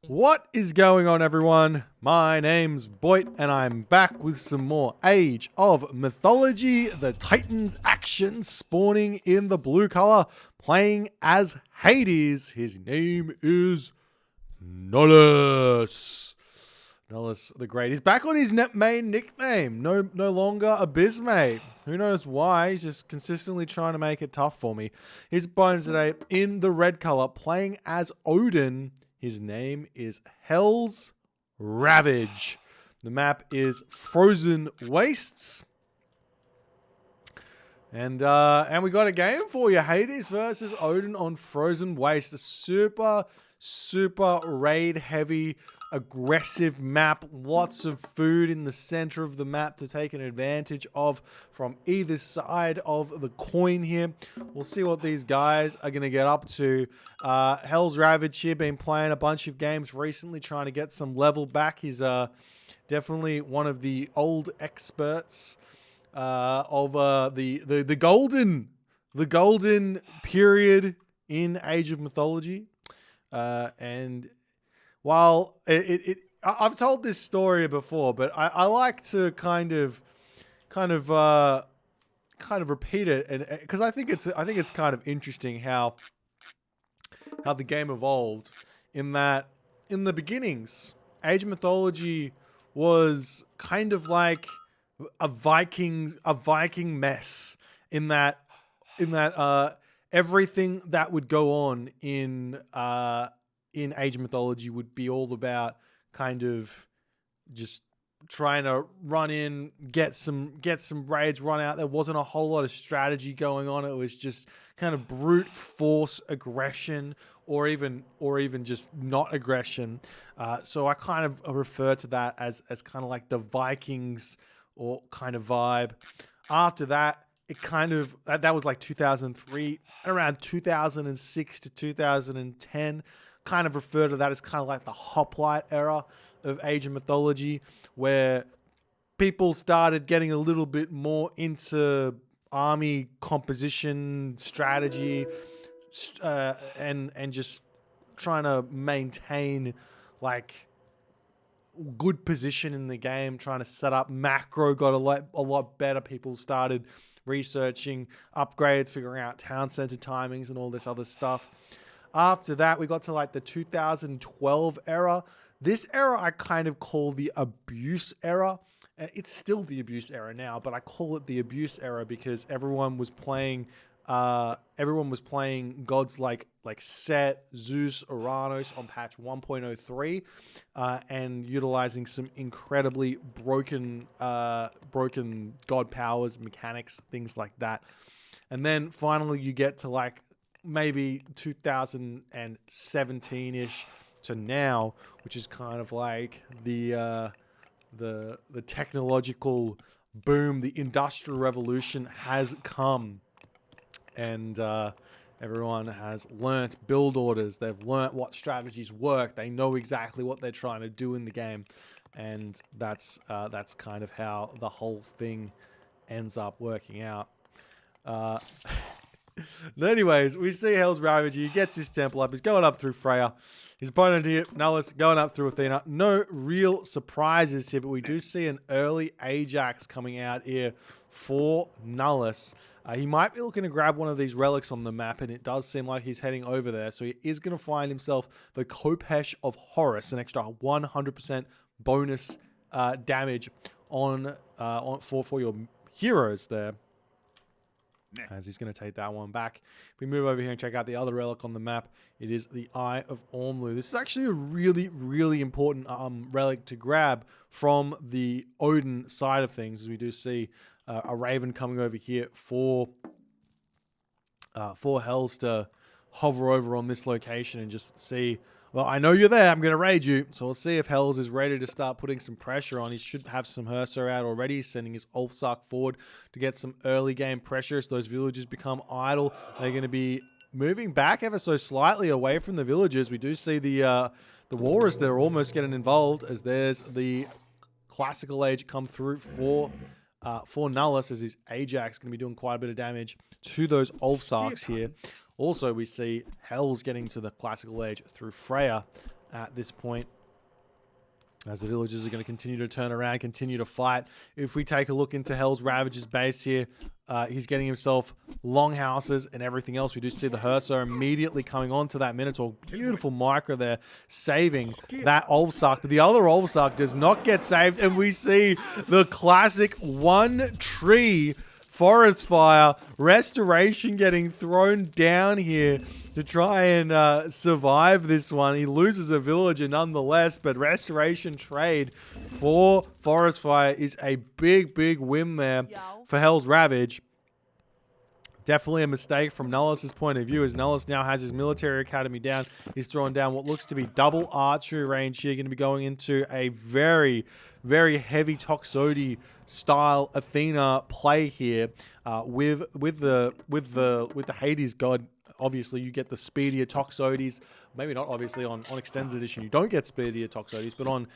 What is going on, everyone? My name's Boit, and I'm back with some more Age of Mythology. The Titans action spawning in the blue color, playing as Hades. His name is Nullus. Nullus the Great. He's back on his main nickname. No longer Abysmate. Who knows why? He's just consistently trying to make it tough for me. His opponent today in the red color, playing as Odin. His name is Hell's Ravage. The map is Frozen Wastes. And we got a game for you. Hades versus Odin on Frozen Wastes. A super raid heavy, aggressive map. Lots of food in the center of the map to take an advantage of from either side of the coin here. We'll see what these guys are going to get up to. Hell's Ravage here, been playing a bunch of games recently, trying to get some level back. He's definitely one of the old experts of the golden period in Age of Mythology. And while I've told this story before, but I like to kind of repeat it, and because I think it's kind of interesting how the game evolved. In that, in the beginnings, Age of Mythology was kind of like a Viking mess. In that everything that would go on in Age of Mythology would be all about kind of just trying to run in, get some raids, run out. There wasn't a whole lot of strategy going on. It was just kind of brute force aggression, or even just not aggression. So I kind of refer to that as kind of like the Vikings or kind of vibe. After that, it kind of, that was like 2003, around 2006 to 2010, kind of refer to that as kind of like the hoplite era of Age of Mythology, where people started getting a little bit more into army composition, strategy, and just trying to maintain like good position in the game, trying to set up. Macro got a lot better. People started researching upgrades, figuring out town center timings and all this other stuff. After that, we got to like the 2012 era. This era I kind of call the abuse era. It's still the abuse era now, but I call it the abuse era because everyone was playing gods like Set, Zeus, Uranus on patch 1.03, and utilizing some incredibly broken god powers, mechanics, things like that. And then finally you get to like maybe 2017-ish to now, which is kind of like the technological boom, the industrial revolution has come, and everyone has learnt build orders. They've learnt what strategies work. They know exactly what they're trying to do in the game, and that's kind of how the whole thing ends up working out. Anyways, we see Hell's Ravage. He gets his temple up. He's going up through Freya. His opponent here, Nullus, going up through Athena. No real surprises here, but we do see an early Ajax coming out here for Nullus. He might be looking to grab one of these relics on the map, and it does seem like he's heading over there. So he is going to find himself the Khopesh of Horus, an extra 100% bonus damage for your heroes there, as he's going to take that one back. If we move over here and check out the other relic on the map, it is the Eye of Ormlu. This is actually a really important relic to grab from the Odin side of things, as we do see a Raven coming over here for Hells to hover over on this location and just see, well, I know you're there, I'm going to raid you. So we'll see if Hells is ready to start putting some pressure on. He should have some Hersir out already, sending his Ulfsark forward to get some early game pressure. So those villagers become idle. They're going to be moving back ever so slightly away from the villagers. We do see the Walrus that are almost getting involved, as there's the Classical Age come through for Nullus, as his Ajax going to be doing quite a bit of damage to those Ulfsarks here. Also, we see Hell's getting to the Classical Age through Freya, at this point, as the villagers are going to continue to turn around, continue to fight. If we take a look into Hell's Ravager's base here, he's getting himself longhouses and everything else. We do see the Hearser immediately coming onto that Minotaur. Beautiful micro there, saving that Ulfsark. But the other Ulfsark does not get saved, and we see the classic one tree forest fire. Restoration getting thrown down here to try and survive this one. He loses a villager nonetheless, but Restoration trade for Forest Fire is a big, big win there for Hell's Ravage. Definitely a mistake from Nullus' point of view, as Nullus now has his military academy down. He's throwing down what looks to be double archery range here. Going to be going into a very, very heavy Toxotes style Athena play here with the Hades god. Obviously, you get the speedier Toxotes. Maybe not, obviously, on Extended Edition. You don't get speedier Toxotes, but on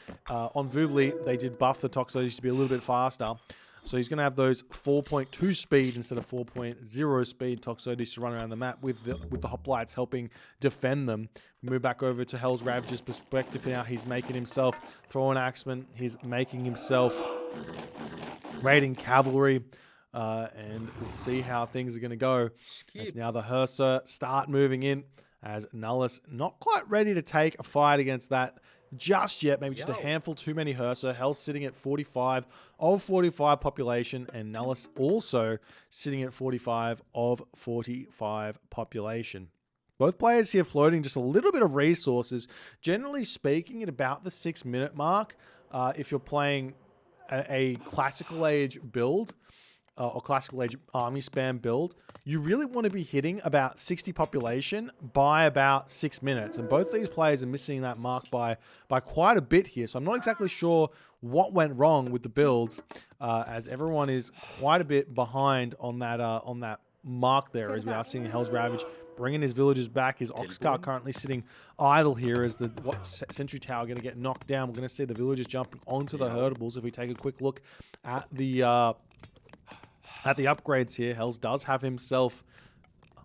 Vubli, they did buff the Toxotes to be a little bit faster. So he's going to have those 4.2 speed instead of 4.0 speed Toxotes to run around the map with the hoplites helping defend them. Move back over to Hell's Ravager's perspective now. He's making himself Throwing Axeman. He's making himself Raiding Cavalry. And let's see how things are going to go. As now the Hearser start moving in, as Nullus not quite ready to take a fight against that just yet. Maybe just a handful too many Hearser. Hell's sitting at 45 of 45 population, and Nullus also sitting at 45 of 45 population. Both players here floating just a little bit of resources. Generally speaking, at about the 6-minute mark, if you're playing a classical age build, or classical age army spam build, you really want to be hitting about 60 population by about 6 minutes. And both these players are missing that mark by quite a bit here. So I'm not exactly sure what went wrong with the builds, as everyone is quite a bit behind on that mark there, as we are seeing Hell's Ravage bringing his villagers back. His Oxcar currently sitting idle here as the Sentry Tower going to get knocked down. We're going to see the villagers jumping onto the Herdables. If we take a quick look at the upgrades here, Hells does have himself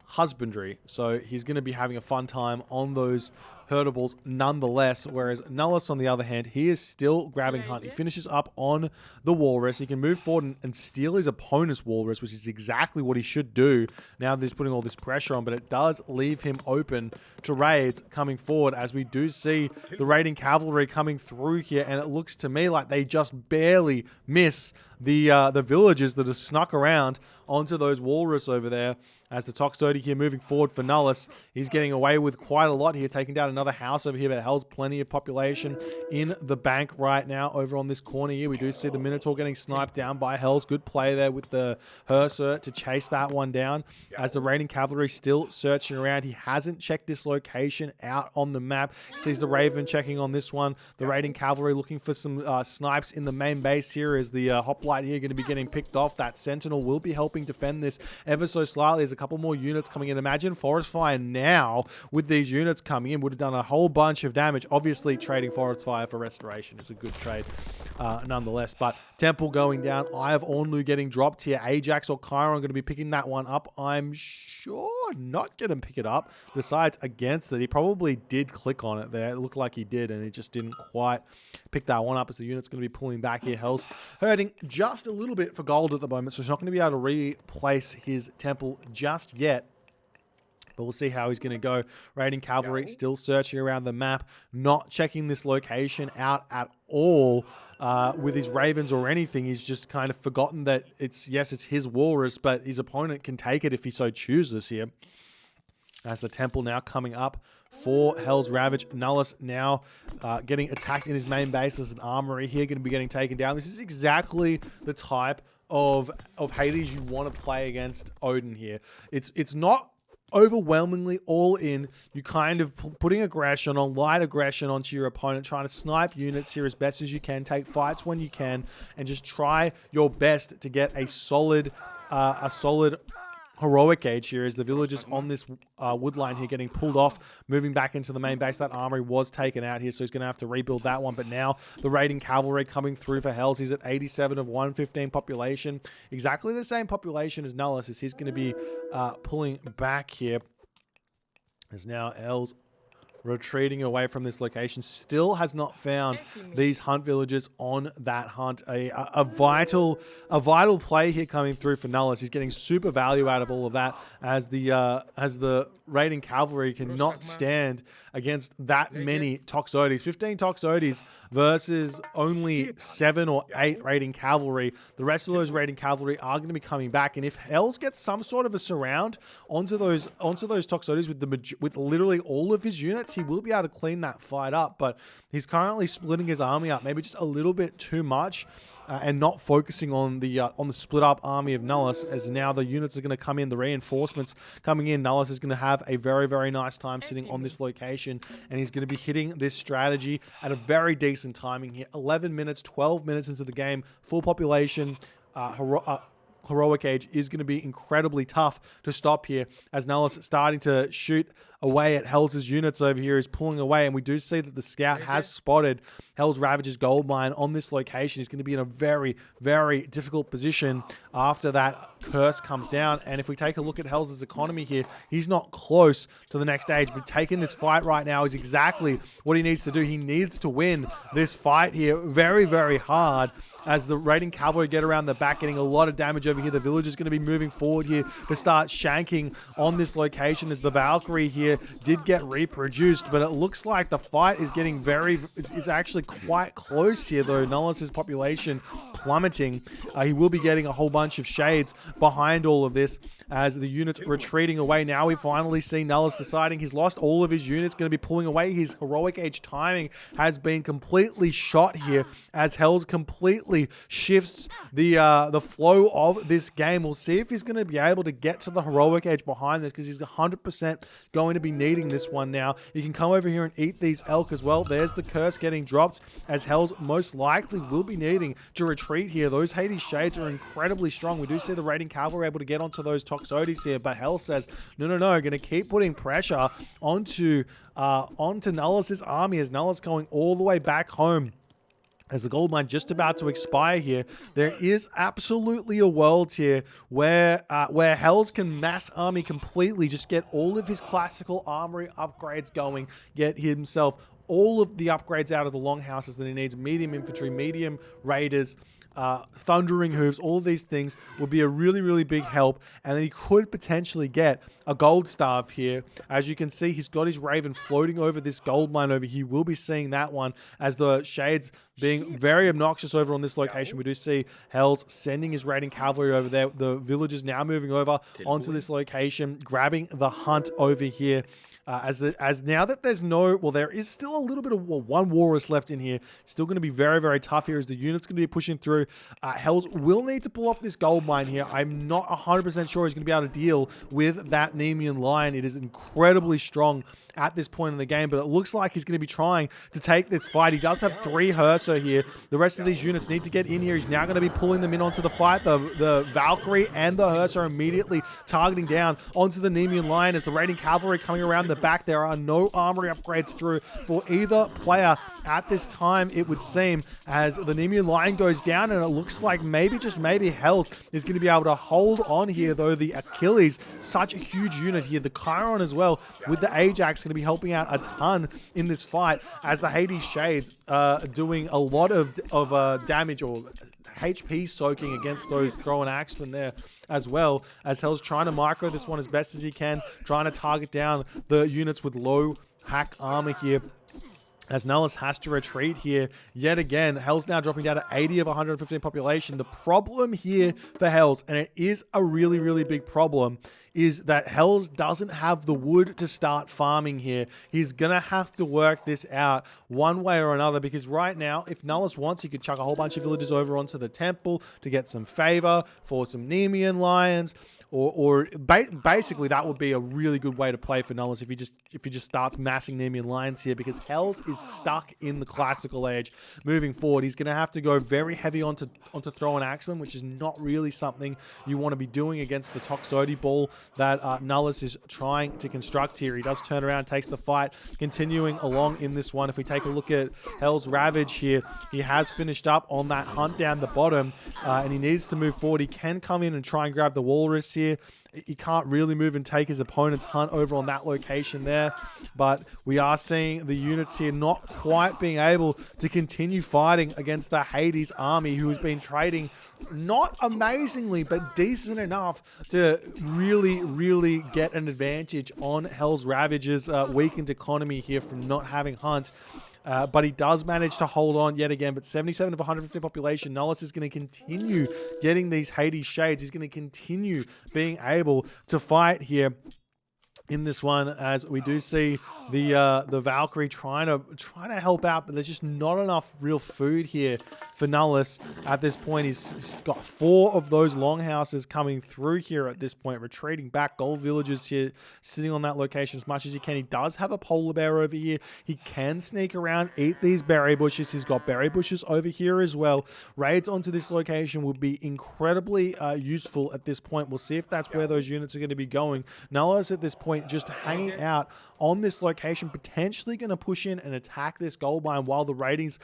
Husbandry, so he's going to be having a fun time on those Herdables nonetheless, whereas Nullus, on the other hand, he is still grabbing Hunt. He finishes up on the Walrus. He can move forward and steal his opponent's Walrus, which is exactly what he should do now that he's putting all this pressure on, but it does leave him open to raids coming forward, as we do see the Raiding Cavalry coming through here, and it looks to me like they just barely miss the villagers that are snuck around onto those Walrus over there. As the Toxotes here moving forward for Nullus, he's getting away with quite a lot here, taking down another house over here, but Hell's plenty of population in the bank right now. Over on this corner here, we do see the Minotaur getting sniped down by Hell's. Good play there with the Hearser to chase that one down. As the Raiding Cavalry still searching around, he hasn't checked this location out on the map. Sees the Raven checking on this one. The Raiding Cavalry looking for some snipes in the main base here, as the Hoplite here going to be getting picked off. That Sentinel will be helping defend this ever so slightly. There's a couple more units coming in. Imagine Forest Fire now with these units coming in would have done a whole bunch of damage. Obviously, trading Forest Fire for Restoration is a good trade nonetheless. But Temple going down. Eye of Ornlu getting dropped here. Ajax or Chiron going to be picking that one up. I'm sure not going to pick it up. Besides, against it, he probably did click on it there. It looked like he did, and he just didn't quite pick that one up, as the unit's going to be pulling back here. Hell's hurting just a little bit for gold at the moment, so he's not going to be able to replace his Temple just yet. But we'll see how he's going to go. Raiding Cavalry still searching around the map, not checking this location out at all with his Ravens or anything. He's just kind of forgotten that it's his Walrus, but his opponent can take it if he so chooses here. As the Temple now coming up for Hell's Ravage. Nullus now getting attacked in his main base. There's an armory here going to be getting taken down. This is exactly the type of Hades you want to play against Odin here. It's not overwhelmingly all in. You kind of putting aggression on, light aggression onto your opponent, trying to snipe units here as best as you can, take fights when you can, and just try your best to get a solid heroic age here, as the villagers on this wood line here getting pulled off, moving back into the main base. That armory was taken out here, so he's going to have to rebuild that one. But now the Raiding Cavalry coming through for Hells. He's at 87 of 115 population. Exactly the same population as Nullus, as he's going to be pulling back here. As now Hells retreating away from this location. Still has not found these hunt villagers on that hunt. A vital play here coming through for Nullus. He's getting super value out of all of that as the raiding cavalry cannot stand against that many Toxotes. 15 Toxotes versus only 7 or 8 raiding cavalry. The rest of those raiding cavalry are going to be coming back, and if Hells gets some sort of a surround onto those Toxotes with literally all of his units, he will be able to clean that fight up. But he's currently splitting his army up maybe just a little bit too much. And not focusing on the split up army of Nullus, as now the units are going to come in, the reinforcements coming in. Nullus is going to have a very, very nice time sitting on this location, and he's going to be hitting this strategy at a very decent timing here. 11 minutes, 12 minutes into the game, full population, Heroic Age is going to be incredibly tough to stop here, as Nullus starting to shoot away at Hells' units over here, is pulling away, and we do see that the scout has spotted Hells Ravager's gold mine on this location. He's going to be in a very, very difficult position after that curse comes down. And if we take a look at Hells' economy here, he's not close to the next stage, but taking this fight right now is exactly what he needs to do. He needs to win this fight here very, very hard, as the raiding cavalry get around the back, getting a lot of damage over here. The village is going to be moving forward here to start shanking on this location, as the Valkyrie here did get reproduced, but it looks like the fight is getting it's actually quite close here, though. Nullus' population plummeting. He will be getting a whole bunch of shades behind all of this as the units retreating away. Now we finally see Nullus deciding he's lost all of his units, going to be pulling away. His Heroic Age timing has been completely shot here, as Hells completely shifts the flow of this game. We'll see if he's going to be able to get to the Heroic Age behind this, because he's 100% going to be needing this one now. You can come over here and eat these elk as well. There's the curse getting dropped, as Hells most likely will be needing to retreat here. Those Hades Shades are incredibly strong. We do see the raiding cavalry able to get onto those Toxotes here, but Hell says, no, going to keep putting pressure onto Nullus' army, as Nullus going all the way back home. As the gold mine just about to expire here, there is absolutely a world here where Hells can mass army completely, just get all of his classical armory upgrades going, get himself all of the upgrades out of the longhouses that he needs, medium infantry, medium raiders, thundering hooves. All of these things would be a really, really big help, and then he could potentially get a gold staff here. As you can see, he's got his Raven floating over this gold mine over here. We'll be seeing that one, as the Shades being very obnoxious over on this location. We do see Hells sending his raiding cavalry over there. The villagers now moving over onto this location, grabbing the hunt over here. As now that there's there is still a little bit of one walrus left in here. Still going to be very, very tough here, as the unit's going to be pushing through. Hells will need to pull off this gold mine here. I'm not 100% sure he's going to be able to deal with that Nemean Lion. It is incredibly strong at this point in the game, but it looks like he's going to be trying to take this fight. He does have 3 Herso here. The rest of these units need to get in here. He's now going to be pulling them in onto the fight. The Valkyrie and the Herso are immediately targeting down onto the Nemean Lion, as the raiding cavalry coming around the back. There are no armory upgrades through for either player at this time, it would seem, as the Nemean Lion goes down, and it looks like maybe, just maybe, Hells is going to be able to hold on here, though. The Achilles, such a huge unit here. The Chiron as well, with the Ajax, going to be helping out a ton in this fight, as the Hades Shades doing a lot of damage, or HP soaking against those throw and axemen there, as well, as Hell's trying to micro this one as best as he can, trying to target down the units with low hack armor here, as Nullus has to retreat here yet again. Hell's now dropping down to 80 of 115 population. The problem here for Hells, and it is a really, really big problem, is that Hells doesn't have the wood to start farming here. He's going to have to work this out one way or another, because right now, if Nullus wants, he could chuck a whole bunch of villagers over onto the temple to get some favor for some Nemean Lions. Basically, that would be a really good way to play for Nullus if he just starts massing Nemean Lions here, because Hells is stuck in the classical age. Moving forward, he's going to have to go very heavy onto throw and axemen, which is not really something you want to be doing against the Toxotes ball that Nullus is trying to construct here. He does turn around, takes the fight, continuing along in this one. If we take a look at Hell's Ravage here, he has finished up on that hunt down the bottom, and he needs to move forward. He can come in and try and grab the Walrus here. he can't really move and take his opponent's hunt over on that location there. But we are seeing the units here not quite being able to continue fighting against the Hades army, who has been trading not amazingly, but decent enough to really get an advantage on Hell's Ravage's weakened economy here from not having hunt. But he does manage to hold on yet again. But 77 of 150 population, Nullus is going to continue getting these Hades Shades. He's going to continue being able to fight here in this one, as we do see the Valkyrie trying to help out, but there's just not enough real food here for Nullus at this point. He's got 4 of those longhouses coming through here at this point, retreating back. Gold villagers here sitting on that location as much as he can. He does have a polar bear over here. He can sneak around, eat these berry bushes. He's got berry bushes over here as well. Raids onto this location would be incredibly useful at this point. We'll see if that's where those units are going to be going. Nullus at this point just hanging out on this location, potentially going to push in and attack this gold mine while the raiders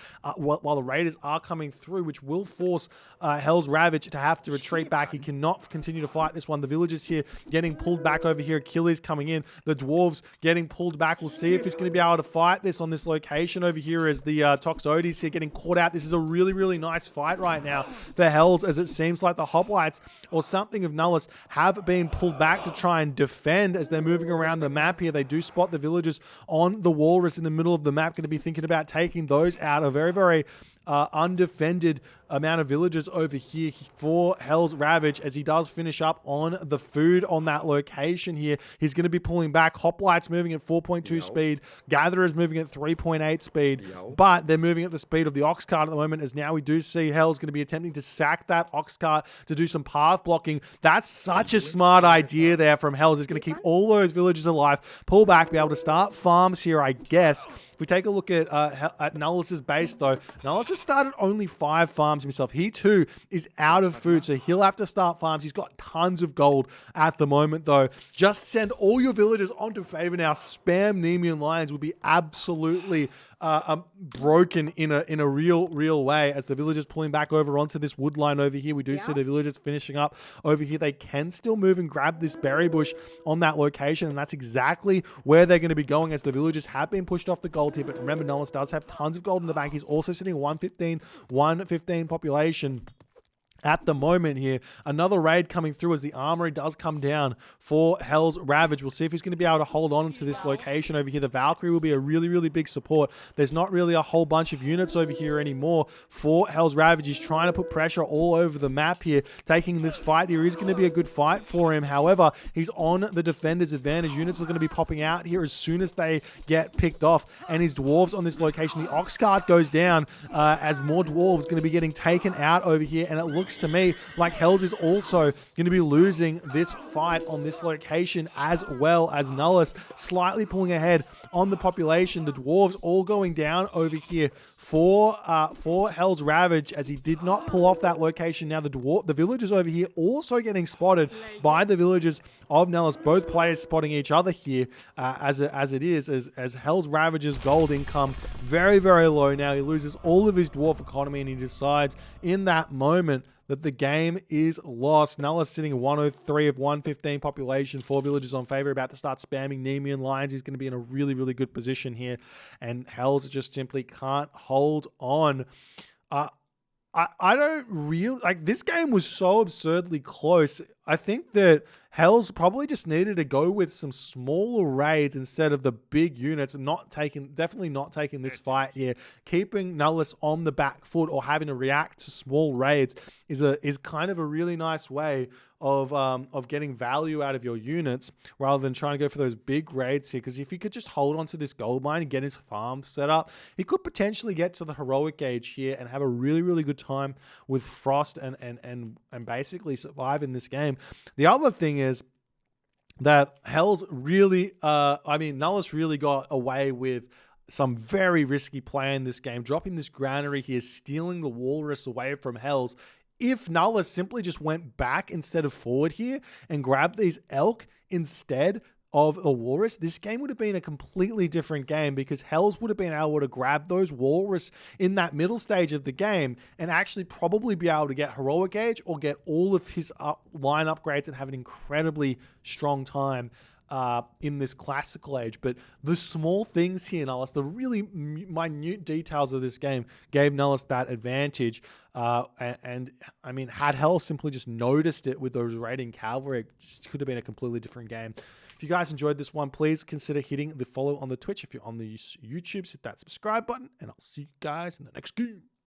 are coming through, which will force Hell's Ravage to have to retreat back. He cannot continue to fight this one. The villagers here getting pulled back over here. Achilles coming in. The dwarves getting pulled back. We'll see if he's going to be able to fight this on this location over here as the Toxotes here getting caught out. This is a really nice fight right now for Hells, as it seems like the hoplites or something of Nullus have been pulled back to try and defend as they're moving around the map here. They do spot the villagers on the walrus in the middle of the map. Going to be thinking about taking those out. A very undefended amount of villagers over here for Hell's Ravage, as he does finish up on the food on that location here. He's going to be pulling back. Hoplites moving at 4.2 speed. Gatherers moving at 3.8 speed. But they're moving at the speed of the ox cart at the moment, as now we do see Hell's going to be attempting to sack that ox cart to do some path blocking. That's such a smart idea there from Hell's. He's going to keep all those villagers alive, pull back, be able to start farms here, I guess. If we take a look at Nullus's base, though, Nullus has started only 5 farms himself. He, too, is out of food, so he'll have to start farms. He's got tons of gold at the moment, though. Just send all your villagers onto favor now. Spam Nemean Lions would be absolutely broken in a real way, as the villagers pulling back over onto this wood line over here. We do see the villagers finishing up over here. They can still move and grab this berry bush on that location, and that's exactly where they're going to be going, as the villagers have been pushed off the gold here. But remember, Nullus does have tons of gold in the bank. He's also sitting 115 population at the moment here. Another raid coming through as the armory does come down for Hell's Ravage. We'll see if he's going to be able to hold on to this location over here. The Valkyrie will be a really big support. There's not really a whole bunch of units over here anymore for Hell's Ravage. He's trying to put pressure all over the map here, taking this fight here. Is going to be a good fight for him. However, he's on the defender's advantage. Units are going to be popping out here as soon as they get picked off, and his dwarves on this location. The ox cart goes down as more dwarves going to be getting taken out over here, and it looks to me like Hells is also going to be losing this fight on this location, as well as Nullus slightly pulling ahead on the population. The dwarves all going down over here for Hell's Ravage, as he did not pull off that location. Now the villagers over here also getting spotted by the villagers of Nullus. Both players spotting each other here as Hell's Ravage's gold income very low now. He loses all of his dwarf economy, and he decides in that moment that the game is lost. Nullus sitting at 103 of 115 population, 4 villagers on favor, about to start spamming Nemean Lions. He's going to be in a really good position here, and Hells just simply can't hold on. I don't really like, this game was so absurdly close. I think that Hells probably just needed to go with some smaller raids instead of the big units, and definitely not taking this fight here. Keeping Nullus on the back foot or having to react to small raids is kind of a really nice way of getting value out of your units, rather than trying to go for those big raids here. Because if he could just hold on to this gold mine and get his farm set up, he could potentially get to the heroic age here and have a really good time with Frost and basically survive in this game. The other thing is that Hell's really, Nullus really got away with some very risky play in this game, dropping this granary here, stealing the walrus away from Hell's. If Nullus simply just went back instead of forward here and grabbed these elk instead, of a walrus, this game would have been a completely different game, because Hells would have been able to grab those walrus in that middle stage of the game and actually probably be able to get heroic age or get all of his line upgrades and have an incredibly strong time in this classical age. But the small things here, Nullis, the really minute details of this game gave Nullis that advantage. And I mean, had Hell simply just noticed it with those raiding cavalry, it just could have been a completely different game. If you guys enjoyed this one, please consider hitting the follow on the Twitch. If you're on the YouTube, hit that subscribe button, and I'll see you guys in the next game.